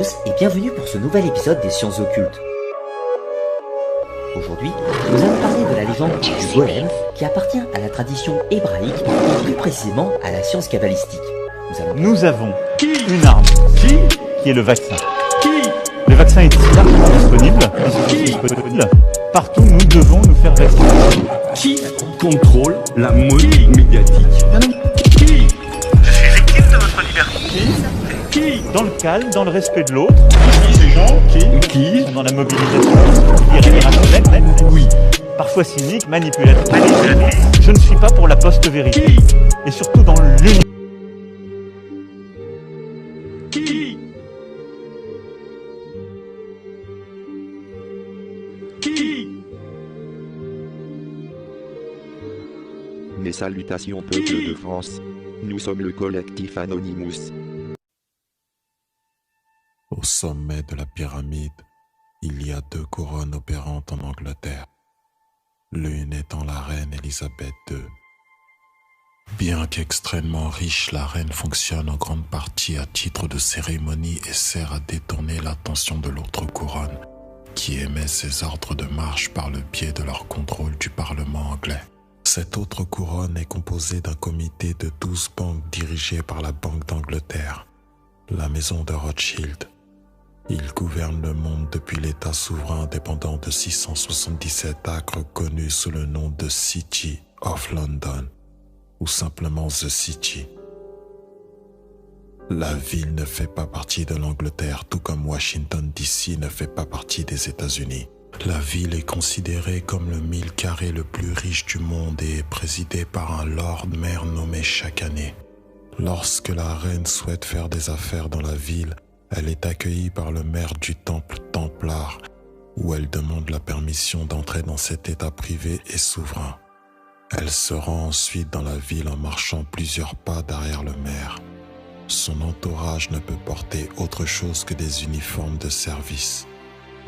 tous et bienvenue pour ce nouvel épisode des sciences occultes. Aujourd'hui, nous allons parler de la légende du golem qui appartient à la tradition hébraïque et plus précisément à la science kabbalistique. Nous avons une arme qui est le vaccin. Le vaccin est largement disponible. Partout, nous devons nous faire vacciner. Qui contrôle la monnaie médiatique? Je suis victime de votre liberté. Qui, dans le calme, dans le respect de l'autre, Ces gens qui sont dans la mobilisation irrationnelle, oui. parfois cynique, manipulatrice. Je ne suis pas pour la post-vérité. Et surtout dans l'unité. Mes salutations peuple de France. Nous sommes le collectif Anonymous. Au sommet de la pyramide, il y a deux couronnes opérantes en Angleterre, l'une étant la reine Elisabeth II. Bien qu'extrêmement riche, la reine fonctionne en grande partie à titre de cérémonie et sert à détourner l'attention de l'autre couronne, qui émet ses ordres de marche par le biais de leur contrôle du Parlement anglais. Cette autre couronne est composée d'un comité de 12 banques dirigées par la Banque d'Angleterre, la maison de Rothschild. Il gouverne le monde depuis l'État souverain indépendant de 677 acres connu sous le nom de City of London, ou simplement The City. La ville ne fait pas partie de l'Angleterre, tout comme Washington DC ne fait pas partie des États-Unis. La ville est considérée comme le mille carré le plus riche du monde et est présidée par un Lord Mayor nommé chaque année. Lorsque la reine souhaite faire des affaires dans la ville, elle est accueillie par le maire du temple Templar, où elle demande la permission d'entrer dans cet état privé et souverain. Elle se rend ensuite dans la ville en marchant plusieurs pas derrière le maire. Son entourage ne peut porter autre chose que des uniformes de service.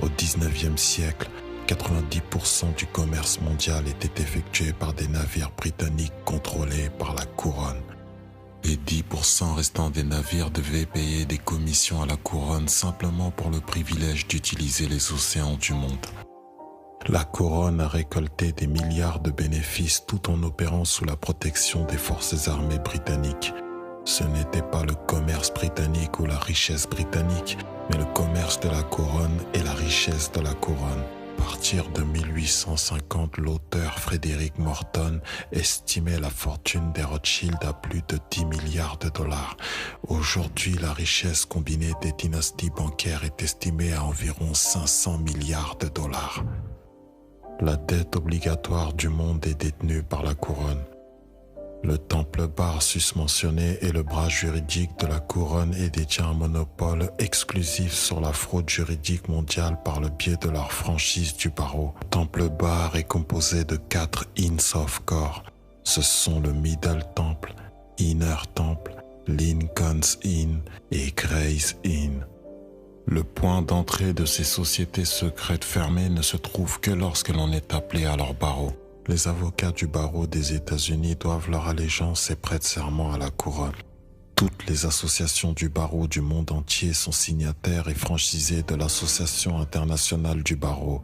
Au XIXe siècle, 90% du commerce mondial était effectué par des navires britanniques contrôlés par la couronne. Les 10% restants des navires devaient payer des commissions à la couronne simplement pour le privilège d'utiliser les océans du monde. La couronne a récolté des milliards de bénéfices tout en opérant sous la protection des forces armées britanniques. Ce n'était pas le commerce britannique ou la richesse britannique, mais le commerce de la couronne et la richesse de la couronne. À partir de 1850, l'auteur Frederick Morton estimait la fortune des Rothschild à plus de 10 milliards de dollars. Aujourd'hui, la richesse combinée des dynasties bancaires est estimée à environ 500 milliards de dollars. La dette obligatoire du monde est détenue par la couronne. Le temple bar susmentionné est le bras juridique de la couronne et détient un monopole exclusif sur la fraude juridique mondiale par le biais de leur franchise du barreau. Le temple bar est composé de 4 Inns of Court. Ce sont le Middle Temple, Inner Temple, Lincoln's Inn et Gray's Inn. Le point d'entrée de ces sociétés secrètes fermées ne se trouve que lorsque l'on est appelé à leur barreau. Les avocats du barreau des États-Unis doivent leur allégeance et prêtent serment à la couronne. Toutes les associations du barreau du monde entier sont signataires et franchisées de l'Association internationale du barreau,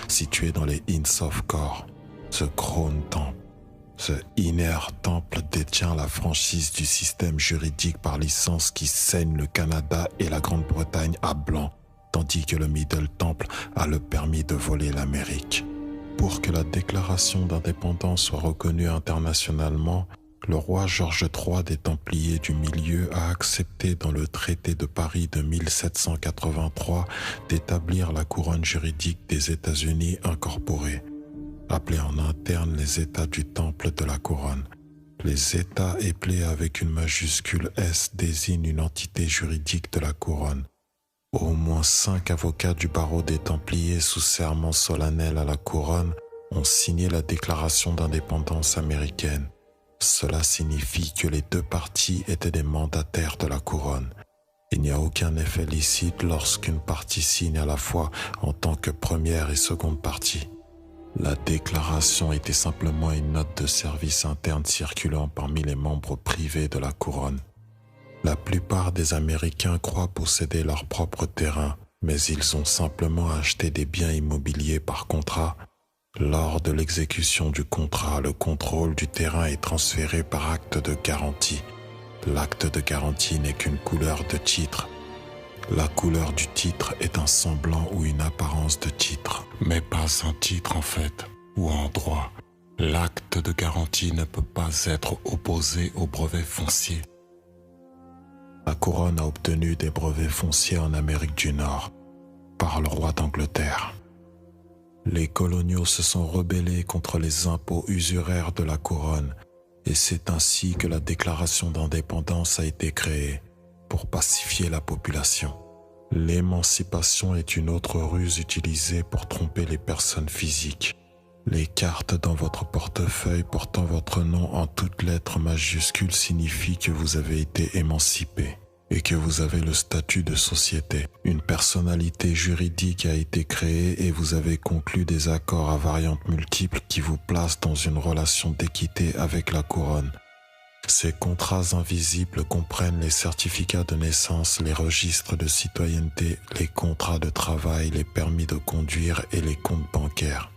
située dans les Inns of Court. Ce Crown Temple, ce Inner Temple détient la franchise du système juridique par licence qui saigne le Canada et la Grande-Bretagne à blanc, tandis que le Middle Temple a le permis de voler l'Amérique. Pour que la déclaration d'indépendance soit reconnue internationalement, le roi George III des Templiers du Milieu a accepté dans le traité de Paris de 1783 d'établir la couronne juridique des États-Unis incorporée, appelée en interne les États du Temple de la Couronne. Les États épelés avec une majuscule S désignent une entité juridique de la couronne. Au moins 5 avocats du barreau des Templiers sous serment solennel à la couronne ont signé la déclaration d'indépendance américaine. Cela signifie que les deux parties étaient des mandataires de la couronne. Il n'y a aucun effet licite lorsqu'une partie signe à la fois en tant que première et seconde partie. La déclaration était simplement une note de service interne circulant parmi les membres privés de la couronne. La plupart des Américains croient posséder leur propre terrain, mais ils ont simplement acheté des biens immobiliers par contrat. Lors de l'exécution du contrat, le contrôle du terrain est transféré par acte de garantie. L'acte de garantie n'est qu'une couleur de titre. La couleur du titre est un semblant ou une apparence de titre, mais pas un titre en fait, ou en droit. L'acte de garantie ne peut pas être opposé au brevet foncier. La couronne a obtenu des brevets fonciers en Amérique du Nord, par le roi d'Angleterre. Les coloniaux se sont rebellés contre les impôts usuraires de la couronne, et c'est ainsi que la déclaration d'indépendance a été créée, pour pacifier la population. L'émancipation est une autre ruse utilisée pour tromper les personnes physiques. Les cartes dans votre portefeuille portant votre nom en toutes lettres majuscules signifient que vous avez été émancipé et que vous avez le statut de société. Une personnalité juridique a été créée et vous avez conclu des accords à variantes multiples qui vous placent dans une relation d'équité avec la couronne. Ces contrats invisibles comprennent les certificats de naissance, les registres de citoyenneté, les contrats de travail, les permis de conduire et les comptes bancaires.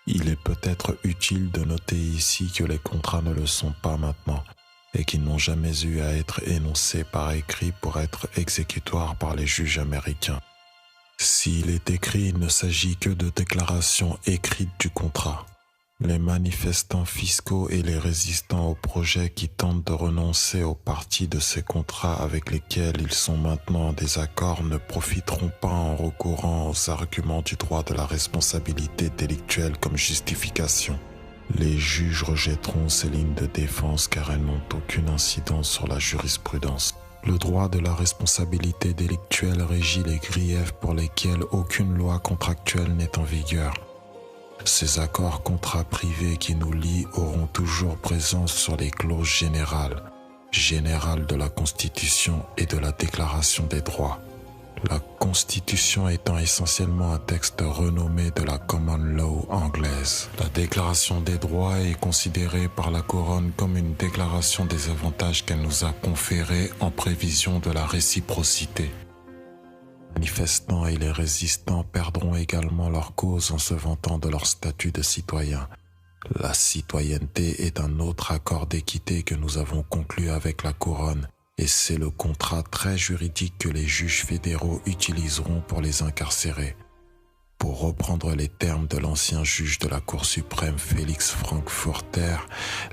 Il est peut-être utile de noter ici que les contrats ne le sont pas maintenant et qu'ils n'ont jamais eu à être énoncés par écrit pour être exécutoires par les juges américains. S'il est écrit, il ne s'agit que de déclarations écrites du contrat. Les manifestants fiscaux et les résistants au projet qui tentent de renoncer aux parties de ces contrats avec lesquels ils sont maintenant en désaccord ne profiteront pas en recourant aux arguments du droit de la responsabilité délictuelle comme justification. Les juges rejetteront ces lignes de défense car elles n'ont aucune incidence sur la jurisprudence. Le droit de la responsabilité délictuelle régit les griefs pour lesquels aucune loi contractuelle n'est en vigueur. Ces accords contrats privés qui nous lient auront toujours présence sur les clauses générales de la Constitution et de la Déclaration des droits. La Constitution étant essentiellement un texte renommé de la Common Law anglaise. La Déclaration des droits est considérée par la Couronne comme une déclaration des avantages qu'elle nous a conférés en prévision de la réciprocité. Les manifestants et les résistants perdront également leur cause en se vantant de leur statut de citoyen. La citoyenneté est un autre accord d'équité que nous avons conclu avec la Couronne, et c'est le contrat très juridique que les juges fédéraux utiliseront pour les incarcérer. Pour reprendre les termes de l'ancien juge de la Cour suprême Félix Frankfurter,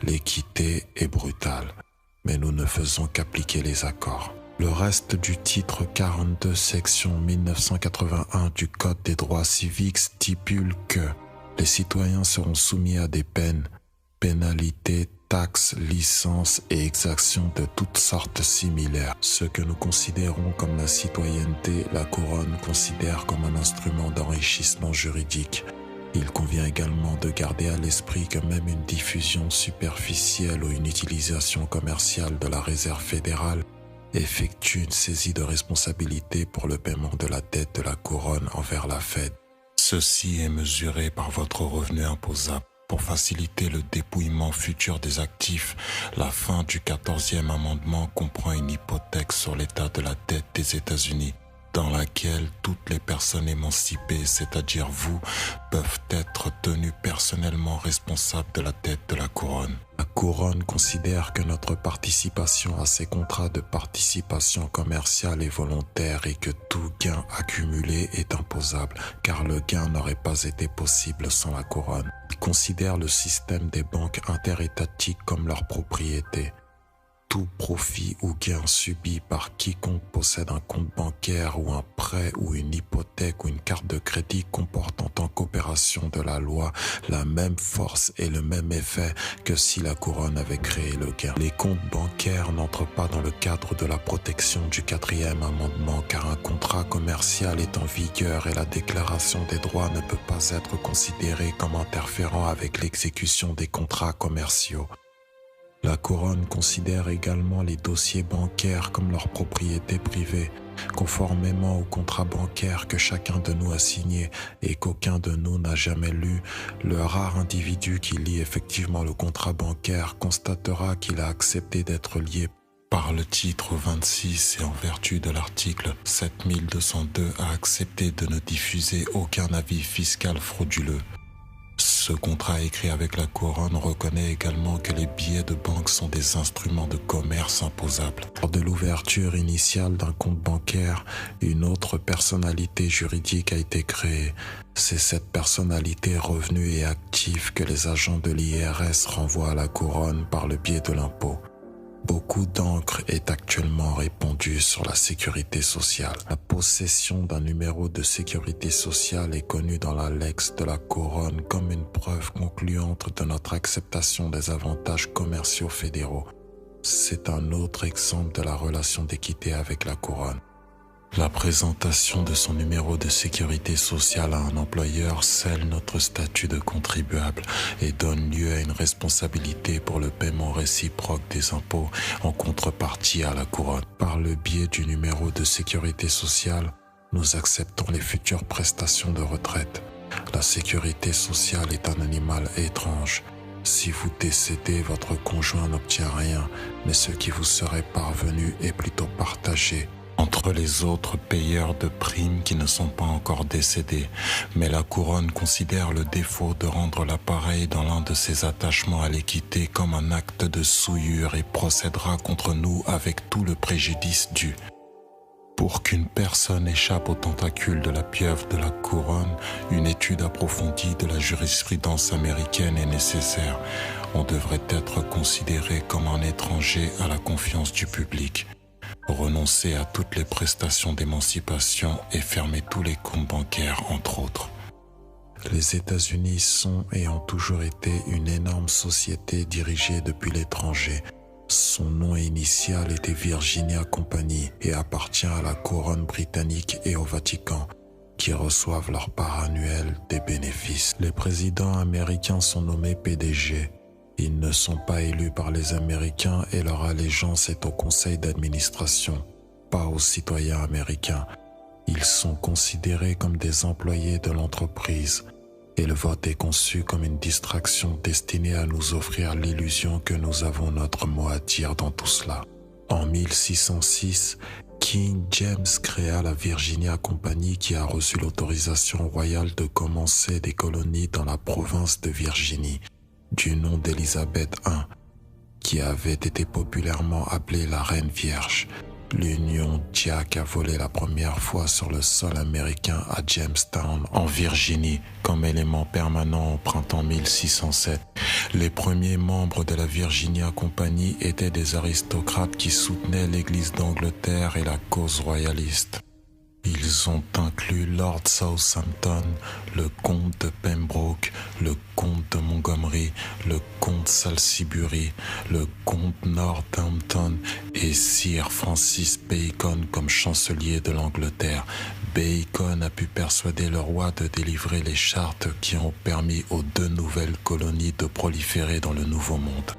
l'équité est brutale, mais nous ne faisons qu'appliquer les accords. Le reste du titre 42 section 1981 du Code des droits civiques stipule que les citoyens seront soumis à des peines, pénalités, taxes, licences et exactions de toutes sortes similaires. Ce que nous considérons comme la citoyenneté, la Couronne considère comme un instrument d'enrichissement juridique. Il convient également de garder à l'esprit que même une diffusion superficielle ou une utilisation commerciale de la réserve fédérale effectue une saisie de responsabilité pour le paiement de la dette de la Couronne envers la Fed. Ceci est mesuré par votre revenu imposable. Pour faciliter le dépouillement futur des actifs, la fin du 14e amendement comprend une hypothèque sur l'état de la dette des États-Unis, dans laquelle toutes les personnes émancipées, c'est-à-dire vous, peuvent être tenues personnellement responsables de la dette de la Couronne. La Couronne considère que notre participation à ces contrats de participation commerciale est volontaire et que tout gain accumulé est imposable, car le gain n'aurait pas été possible sans la Couronne. Ils considèrent le système des banques interétatiques comme leur propriété. Tout profit ou gain subi par quiconque possède un compte bancaire ou un prêt ou une hypothèque ou une carte de crédit comporte en tant qu'opération de la loi la même force et le même effet que si la Couronne avait créé le gain. Les comptes bancaires n'entrent pas dans le cadre de la protection du 4e amendement car un contrat commercial est en vigueur et la déclaration des droits ne peut pas être considérée comme interférant avec l'exécution des contrats commerciaux. La Couronne considère également les dossiers bancaires comme leur propriété privée, conformément au contrat bancaire que chacun de nous a signé et qu'aucun de nous n'a jamais lu. Le rare individu qui lit effectivement le contrat bancaire constatera qu'il a accepté d'être lié Par le titre 26 et en vertu de l'article 7202 a accepté de ne diffuser aucun avis fiscal frauduleux. Ce contrat écrit avec la couronne reconnaît également que les billets de banque sont des instruments de commerce imposables. Lors de l'ouverture initiale d'un compte bancaire, une autre personnalité juridique a été créée. C'est cette personnalité revenue et active que les agents de l'IRS renvoient à la couronne par le biais de l'impôt. Beaucoup d'encre est actuellement répandue sur la sécurité sociale. La possession d'un numéro de sécurité sociale est connue dans la lex de la couronne comme une preuve concluante de notre acceptation des avantages commerciaux fédéraux. C'est un autre exemple de la relation d'équité avec la couronne. La présentation de son numéro de sécurité sociale à un employeur scelle notre statut de contribuable et donne lieu à une responsabilité pour le paiement réciproque des impôts en contrepartie à la couronne. Par le biais du numéro de sécurité sociale, nous acceptons les futures prestations de retraite. La sécurité sociale est un animal étrange. Si vous décédez, votre conjoint n'obtient rien, mais ce qui vous serait parvenu est plutôt partagé entre les autres payeurs de primes qui ne sont pas encore décédés. Mais la couronne considère le défaut de rendre l'appareil dans l'un de ses attachements à l'équité comme un acte de souillure et procédera contre nous avec tout le préjudice dû. Pour qu'une personne échappe aux tentacules de la pieuvre de la couronne, une étude approfondie de la jurisprudence américaine est nécessaire. On devrait être considéré comme un étranger à la confiance du public. Renoncer à toutes les prestations d'émancipation et fermer tous les comptes bancaires, entre autres. Les États-Unis sont et ont toujours été une énorme société dirigée depuis l'étranger. Son nom initial était Virginia Company et appartient à la couronne britannique et au Vatican, qui reçoivent leur part annuelle des bénéfices. Les présidents américains sont nommés PDG. Ils ne sont pas élus par les Américains et leur allégeance est au conseil d'administration, pas aux citoyens américains. Ils sont considérés comme des employés de l'entreprise et le vote est conçu comme une distraction destinée à nous offrir l'illusion que nous avons notre mot à dire dans tout cela. En 1606, King James créa la Virginia Company qui a reçu l'autorisation royale de commencer des colonies dans la province de Virginie, du nom d'Élisabeth I, qui avait été populairement appelée la Reine Vierge. L'Union Jack a volé la première fois sur le sol américain à Jamestown, en Virginie, comme élément permanent au printemps 1607. Les premiers membres de la Virginia Company étaient des aristocrates qui soutenaient l'Église d'Angleterre et la cause royaliste. Ils ont inclus Lord Southampton, le comte de Pembroke, le comte de Montgomery, le comte Salisbury, le comte Northampton et Sir Francis Bacon comme chancelier de l'Angleterre. Bacon a pu persuader le roi de délivrer les chartes qui ont permis aux deux nouvelles colonies de proliférer dans le Nouveau Monde.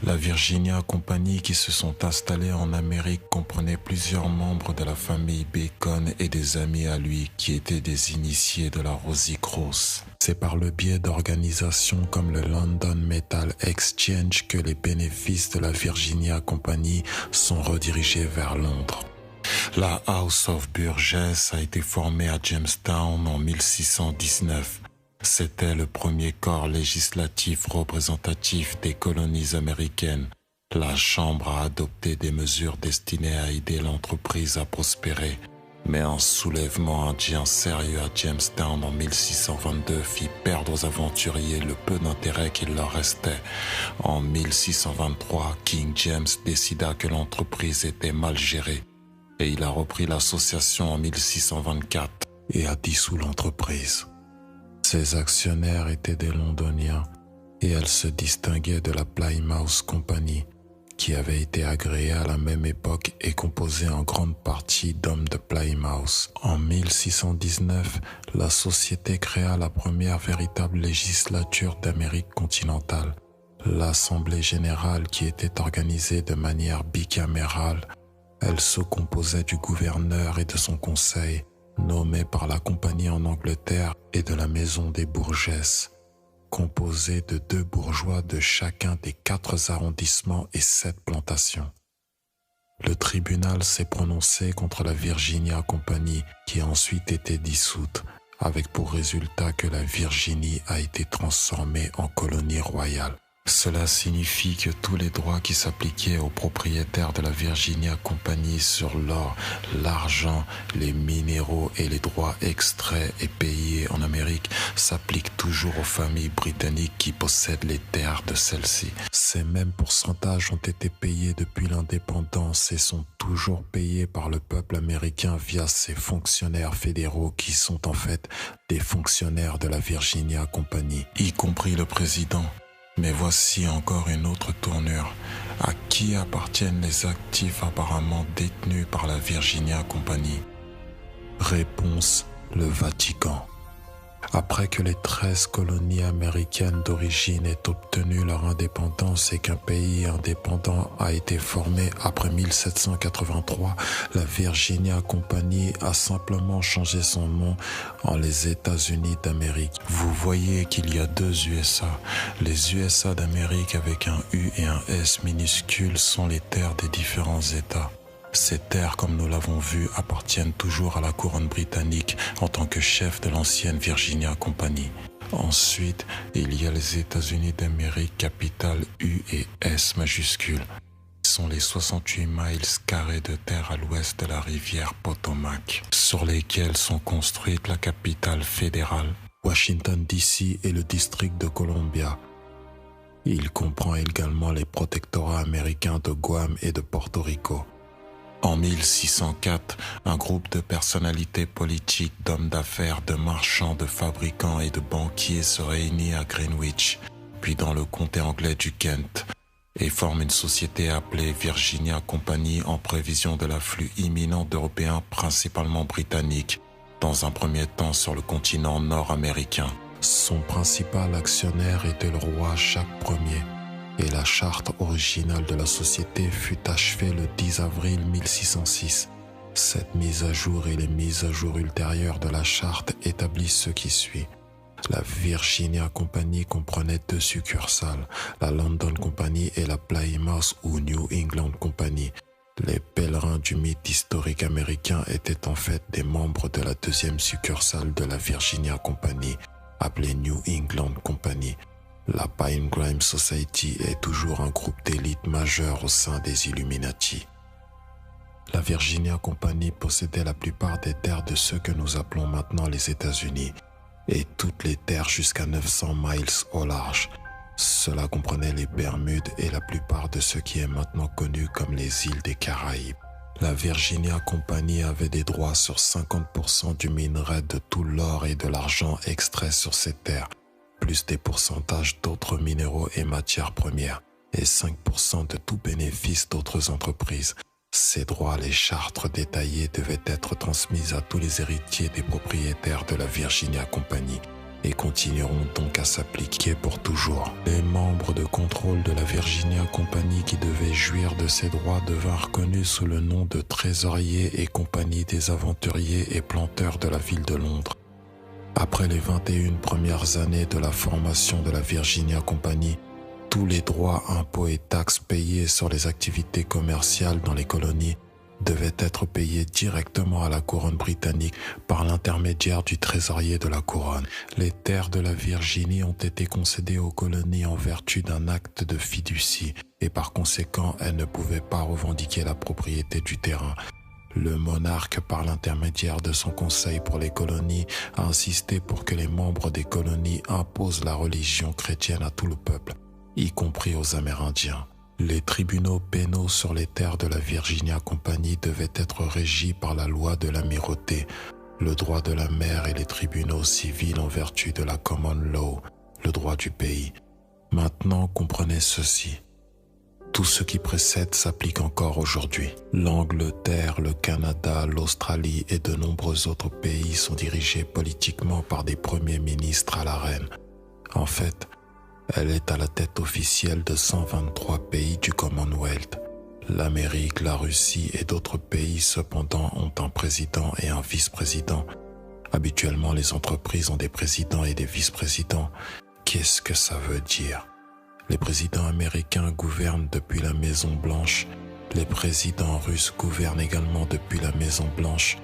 La Virginia Company qui se sont installés en Amérique comprenait plusieurs membres de la famille Bacon et des amis à lui qui étaient des initiés de la Rosy Cross. C'est par le biais d'organisations comme le London Metal Exchange que les bénéfices de la Virginia Company sont redirigés vers Londres. La House of Burgess a été formée à Jamestown en 1619. C'était le premier corps législatif représentatif des colonies américaines. La Chambre a adopté des mesures destinées à aider l'entreprise à prospérer. Mais un soulèvement indien sérieux à Jamestown en 1622 fit perdre aux aventuriers le peu d'intérêt qu'il leur restait. En 1623, King James décida que l'entreprise était mal gérée et il a repris l'association en 1624 et a dissous l'entreprise. Ses actionnaires étaient des Londoniens et elle se distinguait de la Plymouth Company qui avait été agréée à la même époque et composée en grande partie d'hommes de Plymouth. En 1619, la société créa la première véritable législature d'Amérique continentale, l'Assemblée générale qui était organisée de manière bicamérale. Elle se composait du gouverneur et de son conseil, nommé par la compagnie en Angleterre et de la maison des Bourgesses, composé de 2 bourgeois de chacun des 4 arrondissements et 7 plantations. Le tribunal s'est prononcé contre la Virginia Company qui a ensuite été dissoute, avec pour résultat que la Virginie a été transformée en colonie royale. Cela signifie que tous les droits qui s'appliquaient aux propriétaires de la Virginia Company sur l'or, l'argent, les minéraux et les droits extraits et payés en Amérique s'appliquent toujours aux familles britanniques qui possèdent les terres de celles-ci. Ces mêmes pourcentages ont été payés depuis l'indépendance et sont toujours payés par le peuple américain via ses fonctionnaires fédéraux qui sont en fait des fonctionnaires de la Virginia Company, y compris le président. Mais voici encore une autre tournure. À qui appartiennent les actifs apparemment détenus par la Virginia Company? Réponse: le Vatican. Après que les 13 colonies américaines d'origine aient obtenu leur indépendance et qu'un pays indépendant a été formé après 1783, la Virginia Company a simplement changé son nom en les États-Unis d'Amérique. Vous voyez qu'il y a deux USA. Les USA d'Amérique avec un U et un S minuscules sont les terres des différents États. Ces terres, comme nous l'avons vu, appartiennent toujours à la couronne britannique en tant que chef de l'ancienne Virginia Company. Ensuite, il y a les États-Unis d'Amérique, capitale U et S majuscules. Ce sont les 68 miles carrés de terre à l'ouest de la rivière Potomac, sur lesquels sont construites la capitale fédérale, Washington DC et le district de Columbia. Il comprend également les protectorats américains de Guam et de Porto Rico. En 1604, un groupe de personnalités politiques, d'hommes d'affaires, de marchands, de fabricants et de banquiers se réunit à Greenwich, puis dans le comté anglais du Kent, et forme une société appelée Virginia Company en prévision de l'afflux imminent d'Européens principalement britanniques, dans un premier temps sur le continent nord-américain. Son principal actionnaire était le roi Jacques Ier. Et la charte originale de la société fut achevée le 10 avril 1606. Cette mise à jour et les mises à jour ultérieures de la charte établissent ce qui suit. La Virginia Company comprenait deux succursales, la London Company et la Plymouth ou New England Company. Les pèlerins du mythe historique américain étaient en fait des membres de la deuxième succursale de la Virginia Company, appelée New England Company. La Pilgrim Society est toujours un groupe d'élite majeur au sein des Illuminati. La Virginia Company possédait la plupart des terres de ceux que nous appelons maintenant les États-Unis, et toutes les terres jusqu'à 900 miles au large. Cela comprenait les Bermudes et la plupart de ce qui est maintenant connu comme les îles des Caraïbes. La Virginia Company avait des droits sur 50% du minerai de tout l'or et de l'argent extrait sur ces terres, plus des pourcentages d'autres minéraux et matières premières, et 5% de tout bénéfice d'autres entreprises. Ces droits, les chartes détaillées devaient être transmises à tous les héritiers des propriétaires de la Virginia Company et continueront donc à s'appliquer pour toujours. Les membres de contrôle de la Virginia Company qui devaient jouir de ces droits devinrent connus sous le nom de trésoriers et compagnie des aventuriers et planteurs de la ville de Londres. Après les 21 premières années de la formation de la Virginia Company, tous les droits, impôts et taxes payés sur les activités commerciales dans les colonies devaient être payés directement à la couronne britannique par l'intermédiaire du trésorier de la couronne. Les terres de la Virginie ont été concédées aux colonies en vertu d'un acte de fiducie et par conséquent, elles ne pouvaient pas revendiquer la propriété du terrain. Le monarque, par l'intermédiaire de son conseil pour les colonies, a insisté pour que les membres des colonies imposent la religion chrétienne à tout le peuple, y compris aux Amérindiens. Les tribunaux pénaux sur les terres de la Virginia Company devaient être régis par la loi de l'amirauté, le droit de la mer et les tribunaux civils en vertu de la common law, le droit du pays. Maintenant, comprenez ceci. Tout ce qui précède s'applique encore aujourd'hui. L'Angleterre, le Canada, l'Australie et de nombreux autres pays sont dirigés politiquement par des premiers ministres à la reine. En fait, elle est à la tête officielle de 123 pays du Commonwealth. L'Amérique, la Russie et d'autres pays cependant ont un président et un vice-président. Habituellement, les entreprises ont des présidents et des vice-présidents. Qu'est-ce que ça veut dire ? Les présidents américains gouvernent depuis la Maison Blanche Les présidents russes gouvernent également depuis la Maison Blanche.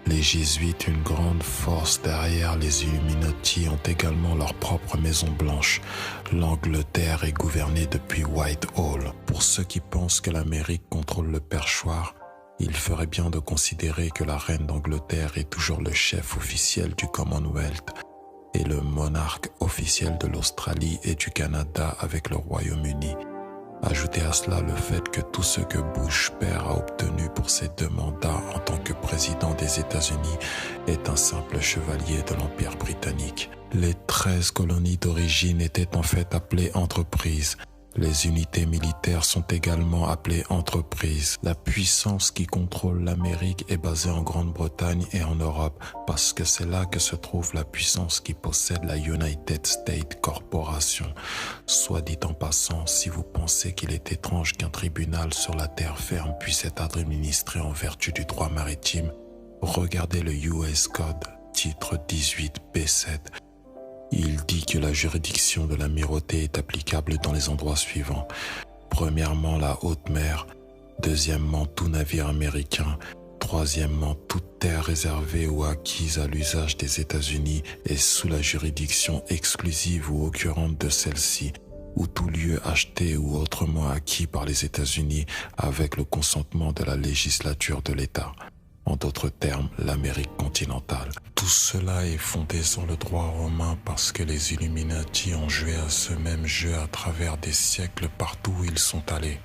Les Jésuites, une grande force derrière les Illuminati, ont également leur propre Maison Blanche. L'Angleterre est gouvernée depuis Whitehall. Pour ceux qui pensent que l'Amérique contrôle le perchoir, il ferait bien de considérer que la reine d'Angleterre est toujours le chef officiel du Commonwealth et le monarque officiel de l'Australie et du Canada avec le Royaume-Uni. Ajoutez à cela le fait que tout ce que Bush père a obtenu pour ses 2 mandats en tant que président des États-Unis est un simple chevalier de l'Empire britannique. Les 13 colonies d'origine étaient en fait appelées entreprises. Les unités militaires sont également appelées entreprises. La puissance qui contrôle l'Amérique est basée en Grande-Bretagne et en Europe parce que c'est là que se trouve la puissance qui possède la United States Corporation. Soit dit en passant, si vous pensez qu'il est étrange qu'un tribunal sur la terre ferme puisse être administré en vertu du droit maritime, regardez le US Code, titre 18b7. Il dit que la juridiction de l'amirauté est applicable dans les endroits suivants. Premièrement, la haute mer. Deuxièmement, tout navire américain. Troisièmement, toute terre réservée ou acquise à l'usage des États-Unis est sous la juridiction exclusive ou occurrente de celle-ci, ou tout lieu acheté ou autrement acquis par les États-Unis avec le consentement de la législature de l'État. En d'autres termes, l'Amérique continentale. Tout cela est fondé sur le droit romain parce que les Illuminati ont joué à ce même jeu à travers des siècles partout où ils sont allés.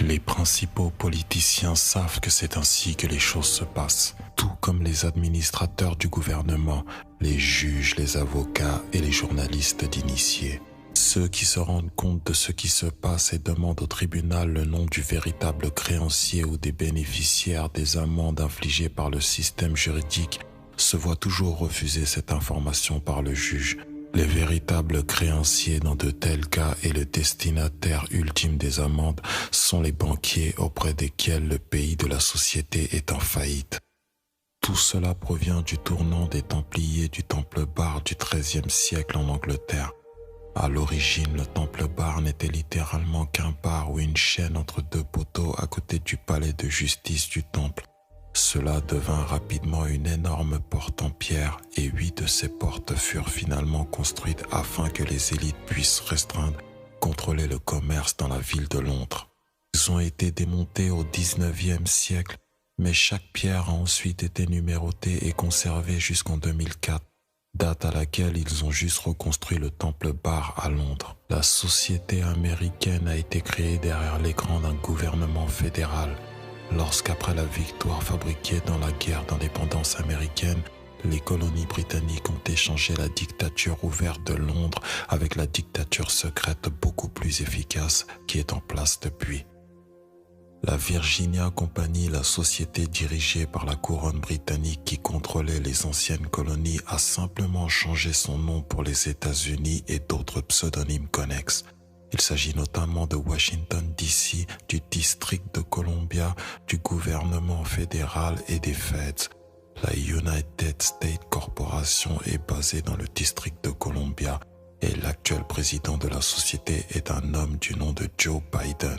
Les principaux politiciens savent que c'est ainsi que les choses se passent, tout comme les administrateurs du gouvernement, les juges, les avocats et les journalistes d'initiés. Ceux qui se rendent compte de ce qui se passe et demandent au tribunal le nom du véritable créancier ou des bénéficiaires des amendes infligées par le système juridique se voient toujours refuser cette information par le juge. Les véritables créanciers dans de tels cas et le destinataire ultime des amendes sont les banquiers auprès desquels le pays de la société est en faillite. Tout cela provient du tournant des Templiers du Temple Bar du XIIIe siècle en Angleterre. À l'origine, le Temple Bar n'était littéralement qu'un bar ou une chaîne entre 2 poteaux à côté du palais de justice du temple. Cela devint rapidement une énorme porte en pierre et 8 de ces portes furent finalement construites afin que les élites puissent restreindre, contrôler le commerce dans la ville de Londres. Ils ont été démontés au XIXe siècle, mais chaque pierre a ensuite été numérotée et conservée jusqu'en 2004. Date à laquelle ils ont juste reconstruit le Temple Bar à Londres. La société américaine a été créée derrière l'écran d'un gouvernement fédéral. Lorsqu'après la victoire fabriquée dans la guerre d'indépendance américaine, les colonies britanniques ont échangé la dictature ouverte de Londres avec la dictature secrète beaucoup plus efficace qui est en place depuis. La Virginia Company, la société dirigée par la couronne britannique qui contrôlait les anciennes colonies, a simplement changé son nom pour les États-Unis et d'autres pseudonymes connexes. Il s'agit notamment de Washington DC, du district de Columbia, du gouvernement fédéral et des Feds. La United States Corporation est basée dans le district de Columbia et l'actuel président de la société est un homme du nom de Joe Biden.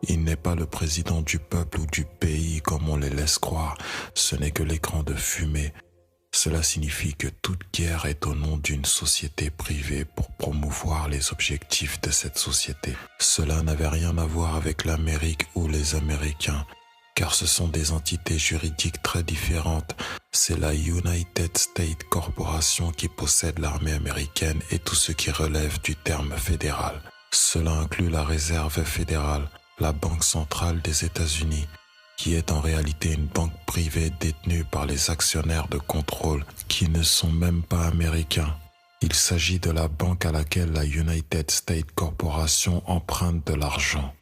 Il n'est pas le président du peuple ou du pays comme on les laisse croire, ce n'est que l'écran de fumée. Cela signifie que toute guerre est au nom d'une société privée pour promouvoir les objectifs de cette société. Cela n'avait rien à voir avec l'Amérique ou les Américains, car ce sont des entités juridiques très différentes. C'est la United States Corporation qui possède l'armée américaine et tout ce qui relève du terme fédéral. Cela inclut la Réserve fédérale, la Banque centrale des États-Unis, qui est en réalité une banque privée détenue par les actionnaires de contrôle qui ne sont même pas américains. Il s'agit de la banque à laquelle la United States Corporation emprunte de l'argent.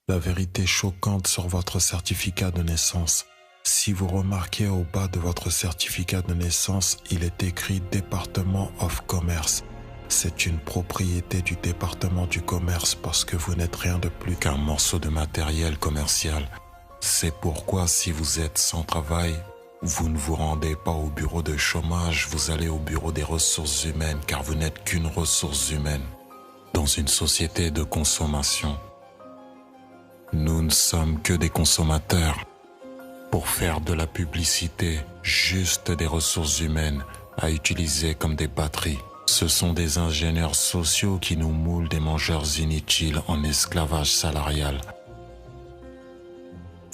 La vérité choquante sur votre certificat de naissance. Si vous remarquez au bas de votre certificat de naissance, il est écrit Département of Commerce. C'est une propriété du département du commerce parce que vous n'êtes rien de plus qu'un morceau de matériel commercial. C'est pourquoi si vous êtes sans travail, vous ne vous rendez pas au bureau de chômage, vous allez au bureau des ressources humaines car vous n'êtes qu'une ressource humaine dans une société de consommation. Nous ne sommes que des consommateurs. Pour faire de la publicité, juste des ressources humaines à utiliser comme des batteries. Ce sont des ingénieurs sociaux qui nous moulent des mangeurs inutiles en esclavage salarial.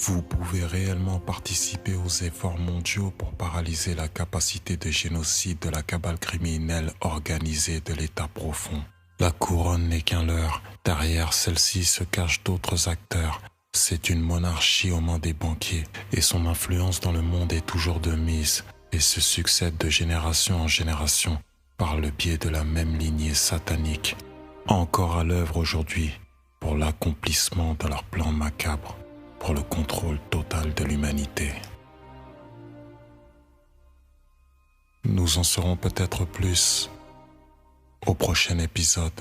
Vous pouvez réellement participer aux efforts mondiaux pour paralyser la capacité de génocide de la cabale criminelle organisée de l'État profond. La couronne n'est qu'un leurre. Derrière celle-ci se cachent d'autres acteurs. C'est une monarchie aux mains des banquiers et son influence dans le monde est toujours de mise et se succède de génération en génération par le biais de la même lignée satanique, encore à l'œuvre aujourd'hui pour l'accomplissement de leur plan macabre, pour le contrôle total de l'humanité. Nous en saurons peut-être plus au prochain épisode.